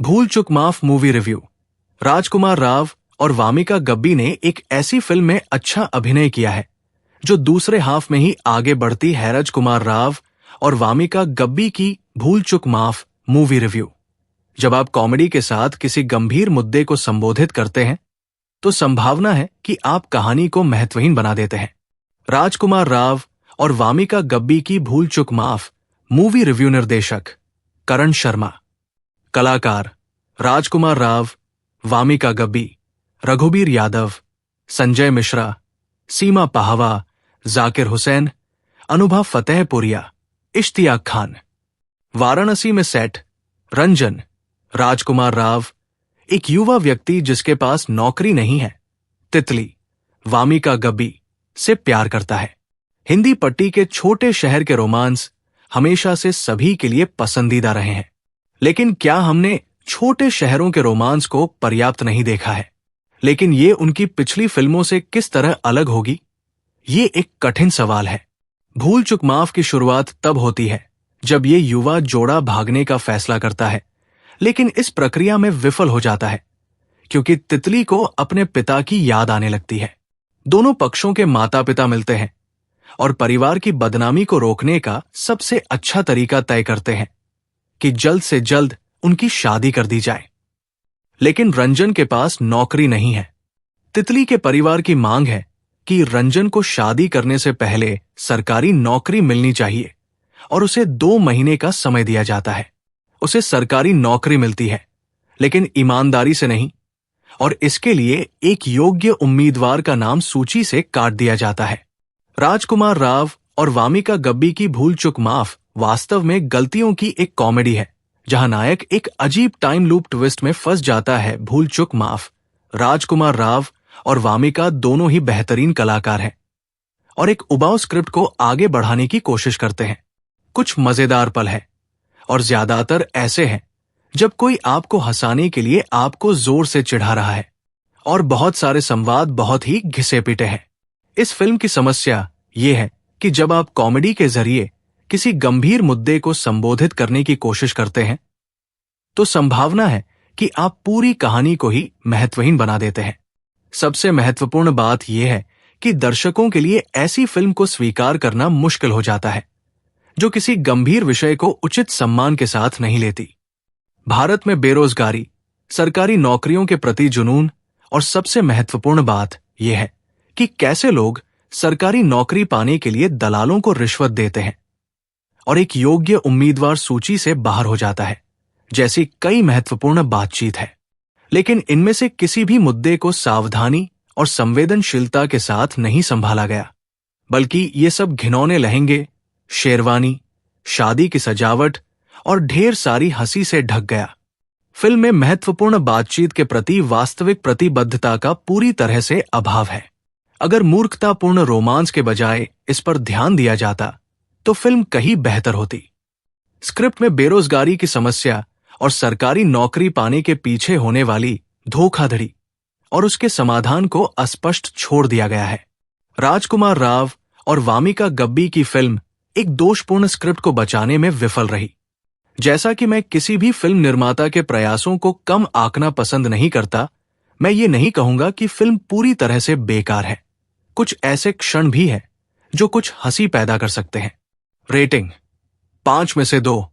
भूल चूक माफ मूवी रिव्यू। राजकुमार राव और वामिका गब्बी ने एक ऐसी फिल्म में अच्छा अभिनय किया है जो दूसरे हाफ में ही आगे बढ़ती है। राजकुमार राव और वामिका गब्बी की भूल चूक माफ मूवी रिव्यू। जब आप कॉमेडी के साथ किसी गंभीर मुद्दे को संबोधित करते हैं तो संभावना है कि आप कहानी को महत्वहीन बना देते हैं। राजकुमार राव और वामिका गब्बी की भूल चूक माफ मूवी रिव्यू। निर्देशक करण शर्मा। कलाकार राजकुमार राव, वामिका गब्बी, रघुबीर यादव, संजय मिश्रा, सीमा पाहवा, जाकिर हुसैन, अनुभा फतेहपुरिया, इश्तियाक खान। वाराणसी में सेट। रंजन, राजकुमार राव, एक युवा व्यक्ति जिसके पास नौकरी नहीं है, तितली, वामिका गब्बी से प्यार करता है। हिंदी पट्टी के छोटे शहर के रोमांस हमेशा से सभी के लिए पसंदीदा रहे हैं, लेकिन क्या हमने छोटे शहरों के रोमांस को पर्याप्त नहीं देखा है? लेकिन ये उनकी पिछली फिल्मों से किस तरह अलग होगी, ये एक कठिन सवाल है। भूल चूक माफ की शुरुआत तब होती है जब ये युवा जोड़ा भागने का फैसला करता है, लेकिन इस प्रक्रिया में विफल हो जाता है क्योंकि तितली को अपने पिता की याद आने लगती है। दोनों पक्षों के माता पिता मिलते हैं और परिवार की बदनामी को रोकने का सबसे अच्छा तरीका तय करते हैं कि जल्द से जल्द उनकी शादी कर दी जाए। लेकिन रंजन के पास नौकरी नहीं है। तितली के परिवार की मांग है कि रंजन को शादी करने से पहले सरकारी नौकरी मिलनी चाहिए और उसे 2 महीने का समय दिया जाता है। उसे सरकारी नौकरी मिलती है, लेकिन ईमानदारी से नहीं, और इसके लिए एक योग्य उम्मीदवार का नाम सूची से काट दिया जाता है। राजकुमार राव और वामिका गब्बी की भूल चूक माफ वास्तव में गलतियों की एक कॉमेडी है जहां नायक एक अजीब टाइम लूप ट्विस्ट में फंस जाता है। भूल चूक माफ। राजकुमार राव और वामिका दोनों ही बेहतरीन कलाकार हैं और एक उबाऊ स्क्रिप्ट को आगे बढ़ाने की कोशिश करते हैं। कुछ मजेदार पल है और ज्यादातर ऐसे हैं जब कोई आपको हंसाने के लिए आपको जोर से चिढ़ा रहा है, और बहुत सारे संवाद बहुत ही घिसे पिटे हैं। इस फिल्म की समस्या ये है कि जब आप कॉमेडी के जरिए किसी गंभीर मुद्दे को संबोधित करने की कोशिश करते हैं तो संभावना है कि आप पूरी कहानी को ही महत्वहीन बना देते हैं। सबसे महत्वपूर्ण बात यह है कि दर्शकों के लिए ऐसी फिल्म को स्वीकार करना मुश्किल हो जाता है जो किसी गंभीर विषय को उचित सम्मान के साथ नहीं लेती। भारत में बेरोजगारी, सरकारी नौकरियों के प्रति जुनून और सबसे महत्वपूर्ण बात यह है कि कैसे लोग सरकारी नौकरी पाने के लिए दलालों को रिश्वत देते हैं और एक योग्य उम्मीदवार सूची से बाहर हो जाता है, जैसी कई महत्वपूर्ण बातचीत है। लेकिन इनमें से किसी भी मुद्दे को सावधानी और संवेदनशीलता के साथ नहीं संभाला गया, बल्कि ये सब घिनौने लहंगे, शेरवानी, शादी की सजावट और ढेर सारी हंसी से ढक गया। फिल्म में महत्वपूर्ण बातचीत के प्रति वास्तविक प्रतिबद्धता का पूरी तरह से अभाव है। अगर मूर्खतापूर्ण रोमांस के बजाय इस पर ध्यान दिया जाता तो फिल्म कहीं बेहतर होती। स्क्रिप्ट में बेरोजगारी की समस्या और सरकारी नौकरी पाने के पीछे होने वाली धोखाधड़ी और उसके समाधान को अस्पष्ट छोड़ दिया गया है। राजकुमार राव और वामिका गब्बी की फिल्म एक दोषपूर्ण स्क्रिप्ट को बचाने में विफल रही। जैसा कि मैं किसी भी फिल्म निर्माता के प्रयासों को कम आंकना पसंद नहीं करता, मैं ये नहीं कहूंगा कि फिल्म पूरी तरह से बेकार है। कुछ ऐसे क्षण भी हैं जो कुछ हंसी पैदा कर सकते हैं। रेटिंग 5 में से 2।